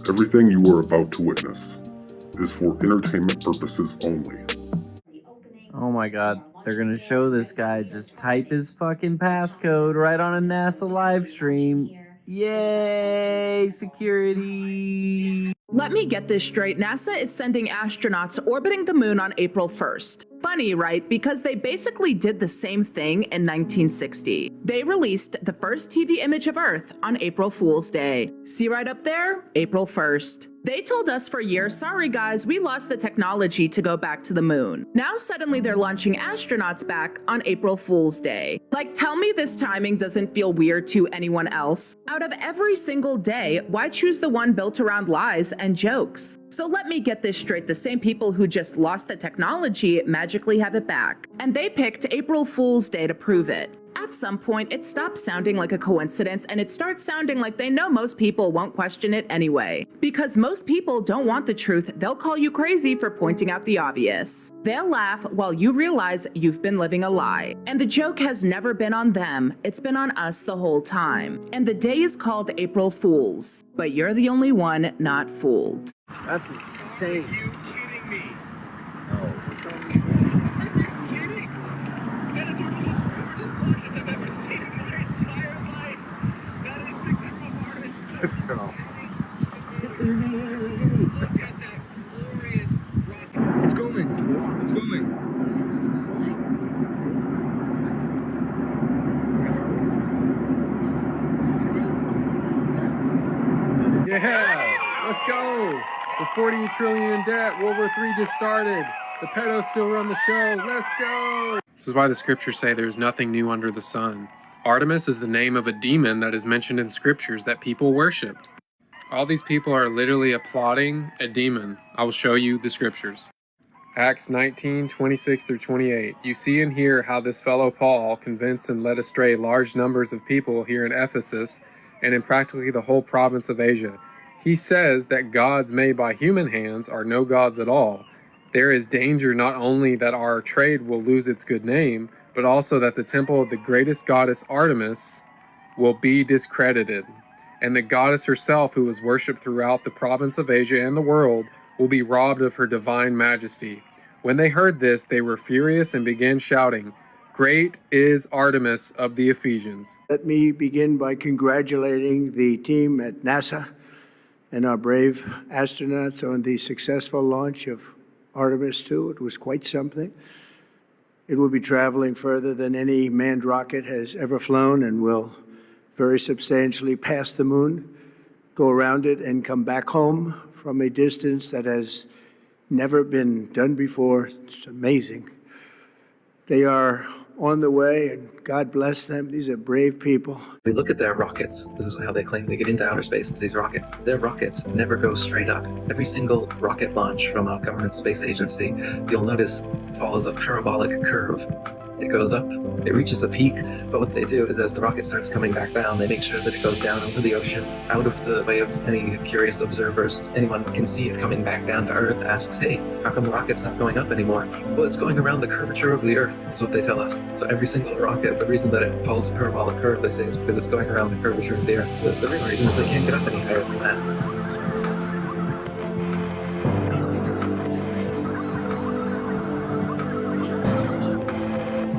Everything you are about to witness is for entertainment purposes only. Oh my god, they're gonna show this guy just type his fucking passcode right on a NASA live stream. Yay, security! Let me get this straight. NASA is sending astronauts orbiting the moon on April 1st. Funny, right? Because they basically did the same thing in 1960. They released the first TV image of Earth on April Fool's Day. See right up there? April 1st. They told us for years, sorry guys, we lost the technology to go back to the moon. Now suddenly they're launching astronauts back on April Fool's Day. Like, tell me this timing doesn't feel weird to anyone else. Out of every single day, why choose the one built around lies and jokes? So let me get this straight, the same people who just lost the technology magically have it back. And they picked April Fool's Day to prove it. At some point, it stops sounding like a coincidence and it starts sounding like they know most people won't question it anyway. Because most people don't want the truth, they'll call you crazy for pointing out the obvious. They'll laugh while you realize you've been living a lie. And the joke has never been on them, it's been on us the whole time. And the day is called April Fools. But you're the only one not fooled. That's insane. Are you kidding me? No. Are you kidding? That is one of the most gorgeous launches I've ever seen in my entire life. That is the crew of Artemis. Look at that glorious rocket. It's going. It's going. Yeah, let's go. We're 40 trillion in debt. World War III just started. The pedos still run the show. Let's go. This is why the scriptures say there's nothing new under the sun. Artemis is the name of a demon that is mentioned in scriptures that people worshipped. All these people are literally applauding a demon. I will show you the scriptures. Acts 19, 26 through 28. You see and hear how this fellow Paul convinced and led astray large numbers of people here in Ephesus and in practically the whole province of Asia. He says that gods made by human hands are no gods at all. There is danger not only that our trade will lose its good name, but also that the temple of the greatest goddess Artemis will be discredited. And the goddess herself, who was worshipped throughout the province of Asia and the world, will be robbed of her divine majesty. When they heard this, they were furious and began shouting, "Great is Artemis of the Ephesians." Let me begin by congratulating the team at NASA and our brave astronauts on the successful launch of Artemis 2. It was quite something. It will be traveling further than any manned rocket has ever flown and will very substantially pass the moon, go around it, and come back home from a distance that has never been done before. It's amazing. They are on the way, and God bless them. These are brave people. We look at their rockets. This is how they claim they get into outer space, these rockets. Their rockets never go straight up. Every single rocket launch from a government space agency, you'll notice, follows a parabolic curve. It goes up, it reaches a peak, but what they do is as the rocket starts coming back down, they make sure that it goes down over the ocean, out of the way of any curious observers. Anyone can see it coming back down to Earth, asks, hey, how come the rocket's not going up anymore? Well, it's going around the curvature of the Earth, is what they tell us. So every single rocket, the reason that it follows a parabolic curve, they say, is because it's going around the curvature of the Earth. The real reason is they can't get up any higher than that.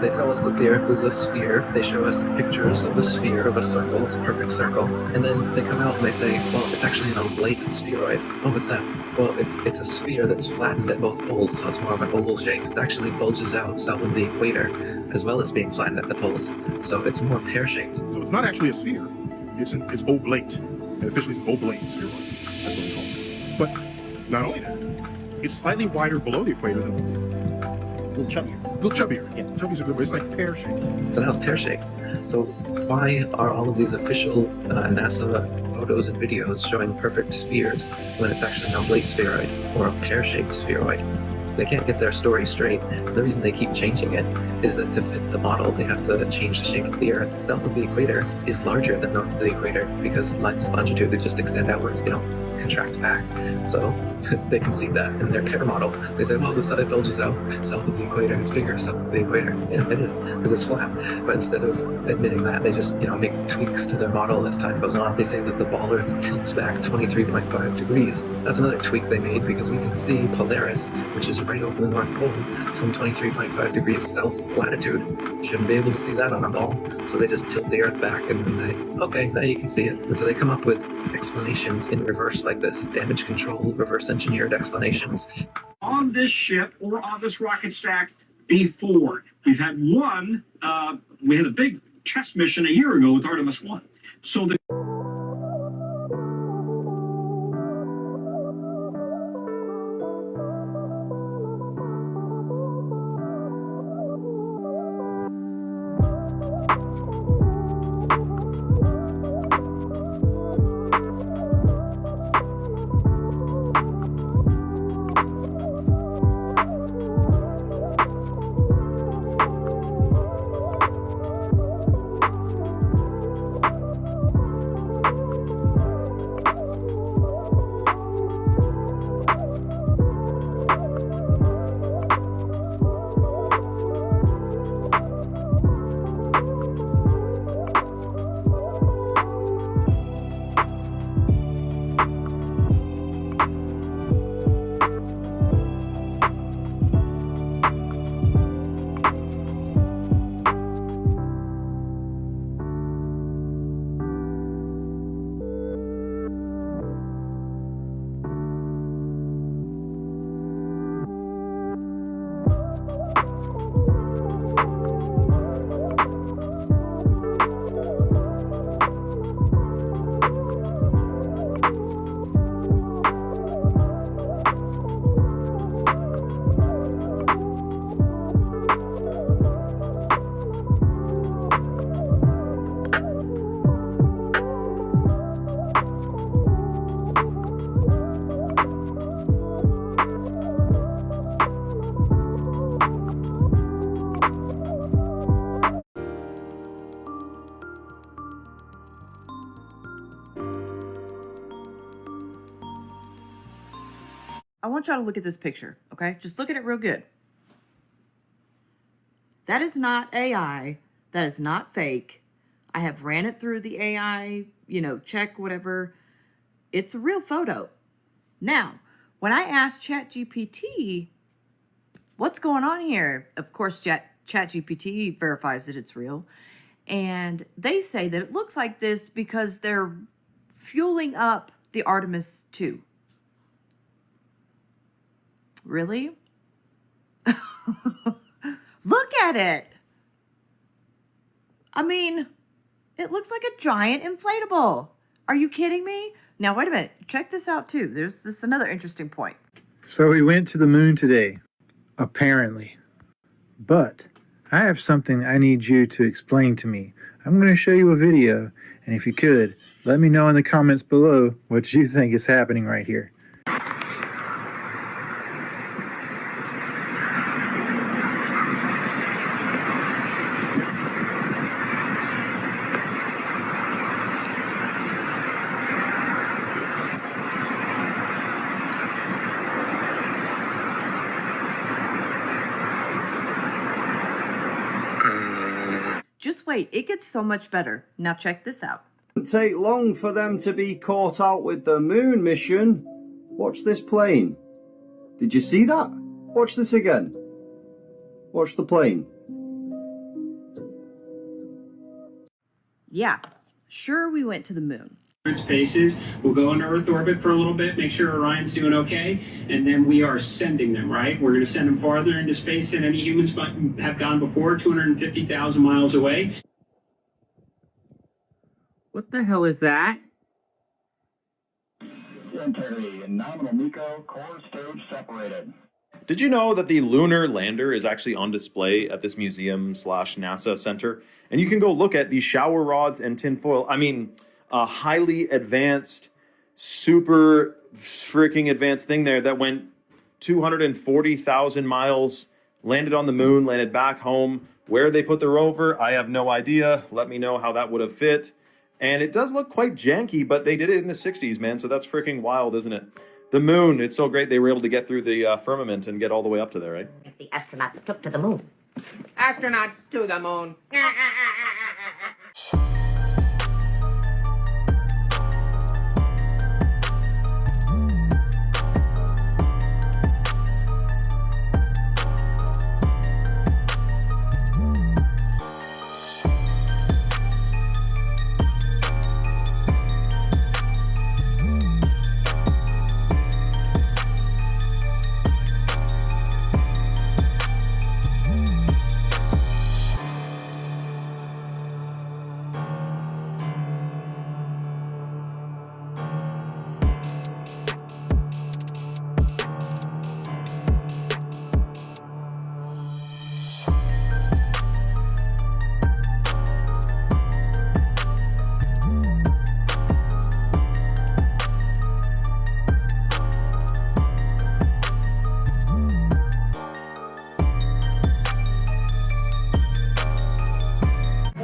They tell us that the Earth is a sphere. They show us pictures of a sphere, of a circle. It's a perfect circle. And then they come out and they say, well, it's actually an oblate spheroid. Oh, what's that? Well, it's a sphere that's flattened at both poles, so it's more of an oval shape. It actually bulges out south of the equator, as well as being flattened at the poles. So it's more pear-shaped. So it's not actually a sphere. It's oblate. And officially it's oblate spheroid. That's what we call it. But not only that, it's slightly wider below the equator than a little chubbier. A little chubbier. Yeah, chubby's a good word. It's like pear-shaped. So now it's pear-shaped. So why are all of these official NASA photos and videos showing perfect spheres when it's actually an oblate spheroid or a pear-shaped spheroid? They can't get their story straight. The reason they keep changing it is that to fit the model, they have to change the shape of the Earth. South of the equator is larger than north of the equator because lines of longitude that just extend outwards, they don't contract back. So they can see that in their pair model. They say, well, the side bulges out south of the equator. It's bigger south of the equator. Yeah, it is, because it's flat. But instead of admitting that, they just, make tweaks to their model as time goes on. They say that the ball Earth tilts back 23.5 degrees. That's another tweak they made because we can see Polaris, which is right over the North Pole, from 23.5 degrees south latitude. Shouldn't be able to see that on a ball. So they just tilt the Earth back and then okay, now you can see it. And so they come up with explanations in reverse like this. Damage control, reverse engineered explanations. On this ship or on this rocket stack before. We've had one, we had a big test mission a year ago with Artemis 1. So the I want y'all to look at this picture, okay? Just look at it real good. That is not AI. That is not fake. I have ran it through the AI, check whatever. It's a real photo. Now, when I asked ChatGPT, what's going on here? Of course, ChatGPT verifies that it's real. And they say that it looks like this because they're fueling up the Artemis 2. Really? Look at it. I mean, it looks like a giant inflatable. Are you kidding me? Now, wait a minute. Check this out, too. There's another interesting point. So we went to the moon today, apparently. But I have something I need you to explain to me. I'm going to show you a video, and if you could, let me know in the comments below what you think is happening right here. Just wait, it gets so much better. Now check this out. It didn't take long for them to be caught out with the moon mission. Watch this plane. Did you see that? Watch this again. Watch the plane. Yeah, sure we went to the moon. spaces. We'll go into Earth orbit for a little bit, make sure Orion's doing okay, and then we are sending them, right? We're going to send them farther into space than any humans have gone before, 250,000 miles away. What the hell is that? Integrity and nominal MECO core stage separated. Did you know that the lunar lander is actually on display at this museum/NASA center? And you can go look at these shower rods and tinfoil. I mean, a highly advanced, super freaking advanced thing there that went 240,000 miles, landed on the moon, landed back home. Where they put the rover, I have no idea. Let me know how that would have fit. And it does look quite janky, but they did it in the 60s, man. So that's freaking wild, isn't it? The moon, it's so great they were able to get through the firmament and get all the way up to there, right? The astronauts took to the moon. Astronauts to the moon.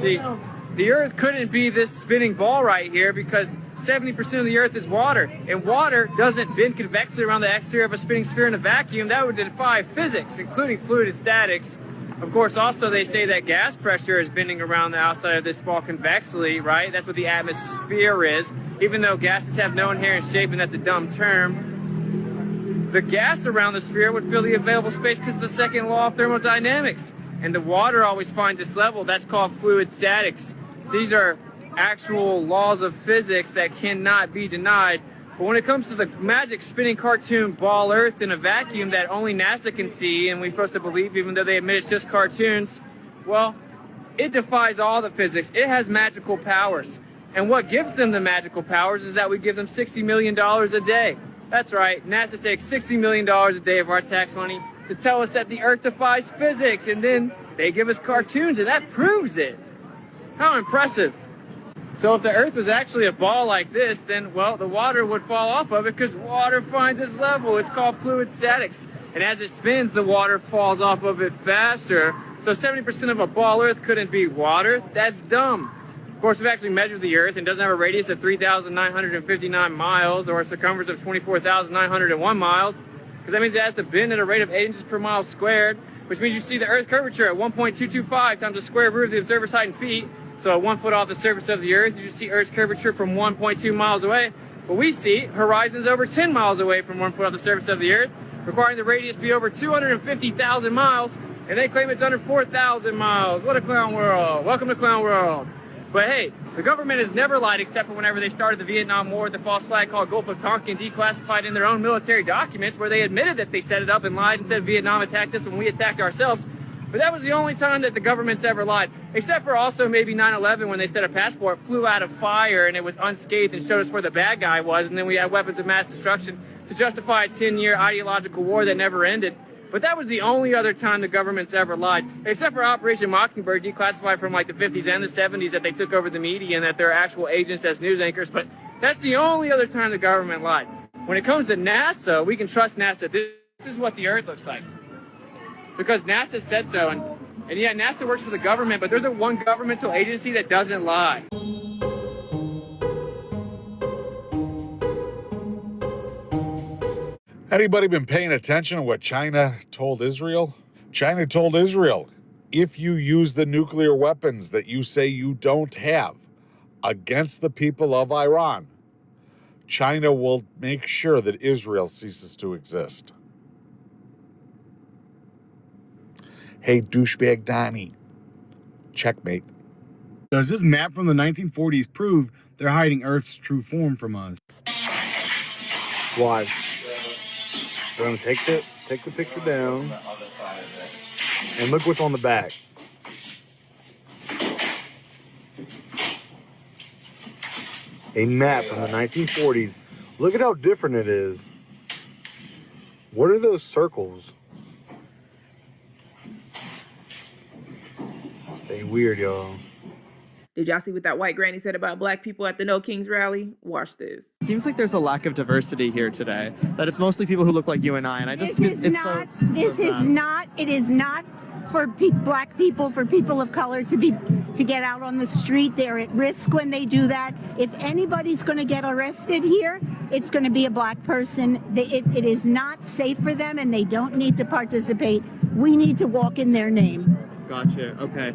See, the Earth couldn't be this spinning ball right here because 70% of the Earth is water, and water doesn't bend convexly around the exterior of a spinning sphere in a vacuum. That would defy physics, including fluid statics. Of course, also they say that gas pressure is bending around the outside of this ball convexly, right? That's what the atmosphere is, even though gases have no inherent shape, and that's a dumb term. The gas around the sphere would fill the available space because of the second law of thermodynamics. And the water always finds its level. That's called fluid statics. These are actual laws of physics that cannot be denied. But when it comes to the magic spinning cartoon ball Earth in a vacuum that only NASA can see, and we're supposed to believe even though they admit it's just cartoons, well, it defies all the physics. It has magical powers. And what gives them the magical powers is that we give them $60 million a day. That's right, NASA takes $60 million a day of our tax money to tell us that the Earth defies physics, and then they give us cartoons, and that proves it. How impressive. So if the Earth was actually a ball like this, then, well, the water would fall off of it because water finds its level. It's called fluid statics. And as it spins, the water falls off of it faster. So 70% of a ball Earth couldn't be water. That's dumb. Of course, we've actually measured the Earth and doesn't have a radius of 3,959 miles or a circumference of 24,901 miles. Because that means it has to bend at a rate of 8 inches per mile squared, which means you see the Earth curvature at 1.225 times the square root of the observer's height in feet. So at 1 foot off the surface of the Earth, you see Earth's curvature from 1.2 miles away. But we see horizons over 10 miles away from 1 foot off the surface of the Earth, requiring the radius be over 250,000 miles, and they claim it's under 4,000 miles. What a clown world. Welcome to Clown World. But hey, the government has never lied except for whenever they started the Vietnam War with the false flag called Gulf of Tonkin, declassified in their own military documents, where they admitted that they set it up and lied and said Vietnam attacked us when we attacked ourselves. But that was the only time that the government's ever lied, except for also maybe 9/11 when they said a passport flew out of fire and it was unscathed and showed us where the bad guy was, and then we had weapons of mass destruction to justify a 10-year ideological war that never ended. But that was the only other time the government's ever lied, except for Operation Mockingbird, declassified from like the 50s and the 70s, that they took over the media and that they're actual agents as news anchors. But that's the only other time the government lied. When it comes to NASA, we can trust NASA. This is what the Earth looks like. Because NASA said so. And yeah, NASA works for the government, but they're the one governmental agency that doesn't lie. Anybody been paying attention to what China told Israel? China told Israel, if you use the nuclear weapons that you say you don't have against the people of Iran, China will make sure that Israel ceases to exist. Hey, douchebag Donnie, checkmate. Does this map from the 1940s prove they're hiding Earth's true form from us? Watch. We're gonna take the picture down, and look what's on the back. A map from the 1940s. Look at how different it is. What are those circles? Stay weird, y'all. Did y'all see what that white granny said about black people at the No Kings rally? Watch this. Seems like there's a lack of diversity here today. That it's mostly people who look like you and I, and I just This is not for black people, for people of color to get out on the street. They're at risk when they do that. If anybody's going to get arrested here, it's going to be a black person. It is not safe for them, and they don't need to participate. We need to walk in their name. Gotcha. Okay.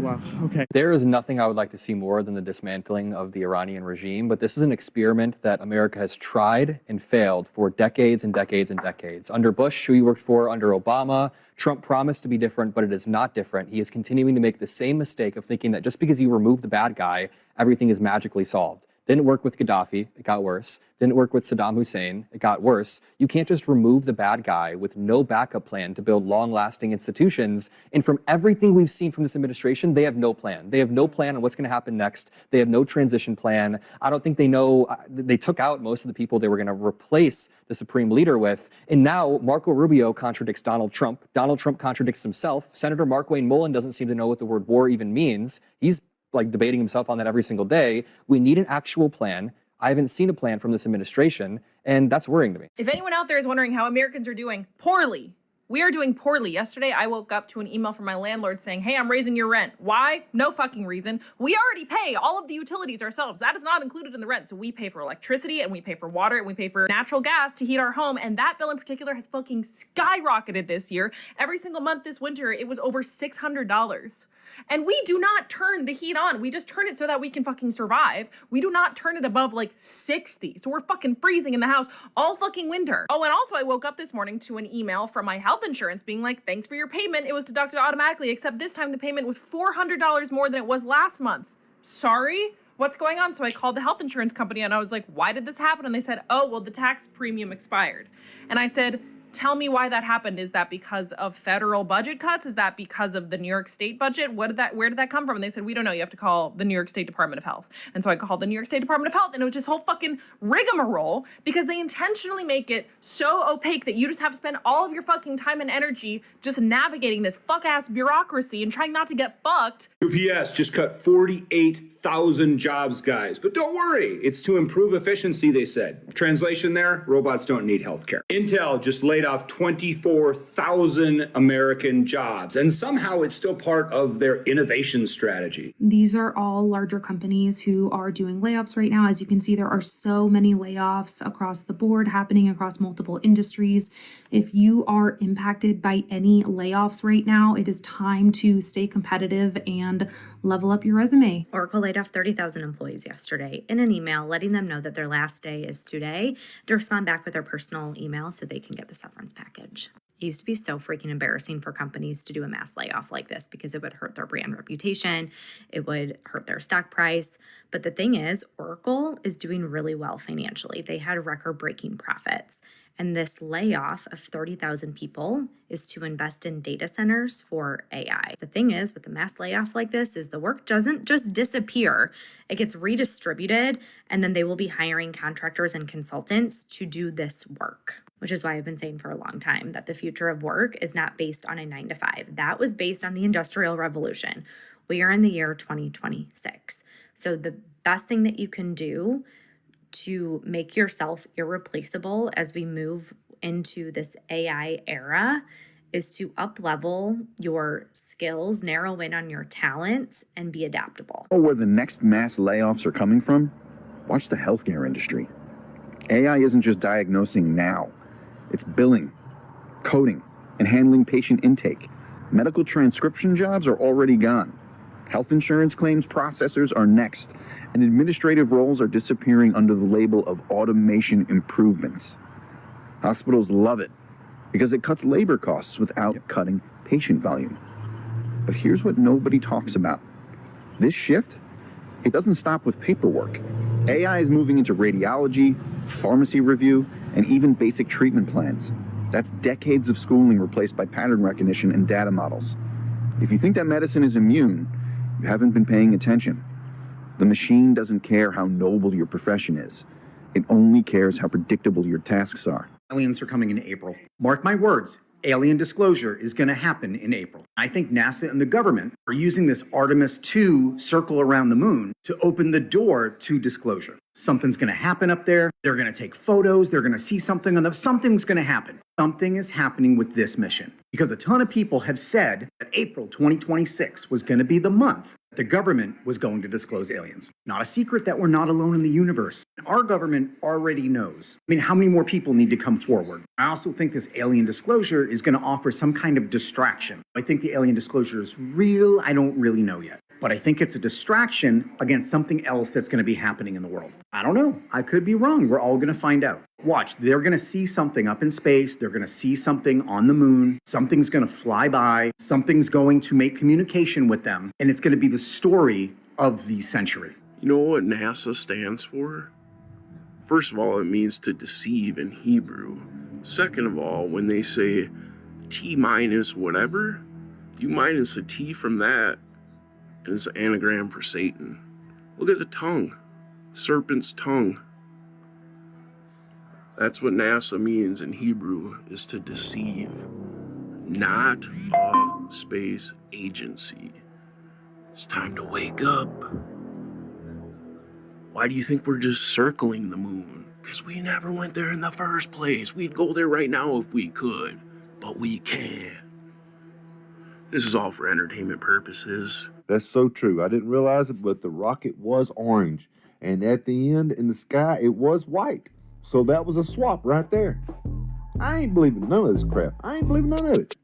Wow. Okay. There is nothing I would like to see more than the dismantling of the Iranian regime, but this is an experiment that America has tried and failed for decades and decades and decades. Under Bush, who he worked for, under Obama, Trump promised to be different, but it is not different. He is continuing to make the same mistake of thinking that just because you remove the bad guy, everything is magically solved. Didn't work with Gaddafi, it got worse. Didn't work with Saddam Hussein, it got worse. You can't just remove the bad guy with no backup plan to build long-lasting institutions. And from everything we've seen from this administration, they have no plan. They have no plan on what's going to happen next. They have no transition plan. I don't think they know. They took out most of the people they were going to replace the supreme leader with. And now Marco Rubio contradicts Donald Trump. Donald Trump contradicts himself. Senator Mark Wayne Mullen doesn't seem to know what the word war even means. He's like debating himself on that every single day. We need an actual plan. I haven't seen a plan from this administration, and that's worrying to me. If anyone out there is wondering how Americans are doing poorly, we are doing poorly. Yesterday, I woke up to an email from my landlord saying, hey, I'm raising your rent. Why? No fucking reason. We already pay all of the utilities ourselves. That is not included in the rent. So we pay for electricity, and we pay for water, and we pay for natural gas to heat our home. And that bill in particular has fucking skyrocketed this year. Every single month this winter, it was over $600. And we do not turn the heat on. We just turn it so that we can fucking survive. We do not turn it above like 60. So we're fucking freezing in the house all fucking winter. Oh, and also I woke up this morning to an email from my health insurance being like, thanks for your payment. It was deducted automatically, except this time the payment was $400 more than it was last month. Sorry? What's going on? So I called the health insurance company and I was like, why did this happen? And they said, oh, well, the tax premium expired. And I said, tell me why that happened. Is that because of federal budget cuts? Is that because of the New York State budget? Where did that come from? And they said, we don't know. You have to call the New York State Department of Health. And so I called the New York State Department of Health, and it was this whole fucking rigmarole because they intentionally make it so opaque that you just have to spend all of your fucking time and energy just navigating this fuck-ass bureaucracy and trying not to get fucked. UPS just cut 48,000 jobs, guys. But don't worry, it's to improve efficiency, they said. Translation there, robots don't need healthcare. Intel just laid off 24,000 American jobs, and somehow it's still part of their innovation strategy. These are all larger companies who are doing layoffs right now. As you can see, there are so many layoffs across the board happening across multiple industries. If you are impacted by any layoffs right now, it is time to stay competitive and level up your resume. Oracle laid off 30,000 employees yesterday in an email letting them know that their last day is today to respond back with their personal email so they can get the severance package. It used to be so freaking embarrassing for companies to do a mass layoff like this because it would hurt their brand reputation, it would hurt their stock price. But the thing is, Oracle is doing really well financially. They had record-breaking profits. And this layoff of 30,000 people is to invest in data centers for AI. The thing is, with a mass layoff like this, is the work doesn't just disappear. It gets redistributed, and then they will be hiring contractors and consultants to do this work. Which is why I've been saying for a long time that the future of work is not based on a 9-to-5. That was based on the Industrial Revolution. We are in the year 2026. So the best thing that you can do to make yourself irreplaceable as we move into this AI era is to up-level your skills, narrow in on your talents, and be adaptable. Oh, where the next mass layoffs are coming from? Watch the healthcare industry. AI isn't just diagnosing now. It's billing, coding, and handling patient intake. Medical transcription jobs are already gone. Health insurance claims processors are next, and administrative roles are disappearing under the label of automation improvements. Hospitals love it because it cuts labor costs without cutting patient volume. But here's what nobody talks about. This shift, it doesn't stop with paperwork. AI is moving into radiology, pharmacy review, and even basic treatment plans. That's decades of schooling replaced by pattern recognition and data models. If you think that medicine is immune, you haven't been paying attention. The machine doesn't care how noble your profession is. It only cares how predictable your tasks are. Aliens are coming in April. Mark my words, Alien disclosure is going to happen in April. I think NASA and the government are using this Artemis 2 circle around the moon to open the door to disclosure. Something's going to happen up there. They're going to take photos. They're going to see something on them. Something's going to happen. Something is happening with this mission. Because a ton of people have said that April 2026 was going to be the month the government was going to disclose aliens. Not a secret that we're not alone in the universe. Our government already knows. I mean, how many more people need to come forward? I also think this alien disclosure is going to offer some kind of distraction. I think the alien disclosure is real. I don't really know yet. But I think it's a distraction against something else that's going to be happening in the world. I don't know. I could be wrong. We're all going to find out. Watch, they're going to see something up in space. They're going to see something on the moon. Something's going to fly by. Something's going to make communication with them. And it's going to be the story of the century. You know what NASA stands for? First of all, it means to deceive in Hebrew. Second of all, when they say T minus whatever, you minus a T from that, and it's an anagram for Satan. Look at the tongue. Serpent's tongue. That's what NASA means in Hebrew, is to deceive. Not a space agency. It's time to wake up. Why do you think we're just circling the moon? Because we never went there in the first place. We'd go there right now if we could, but we can't. This is all for entertainment purposes. That's so true. I didn't realize it, but the rocket was orange. And at the end, in the sky, it was white. So that was a swap right there. I ain't believing none of this crap. I ain't believing none of it.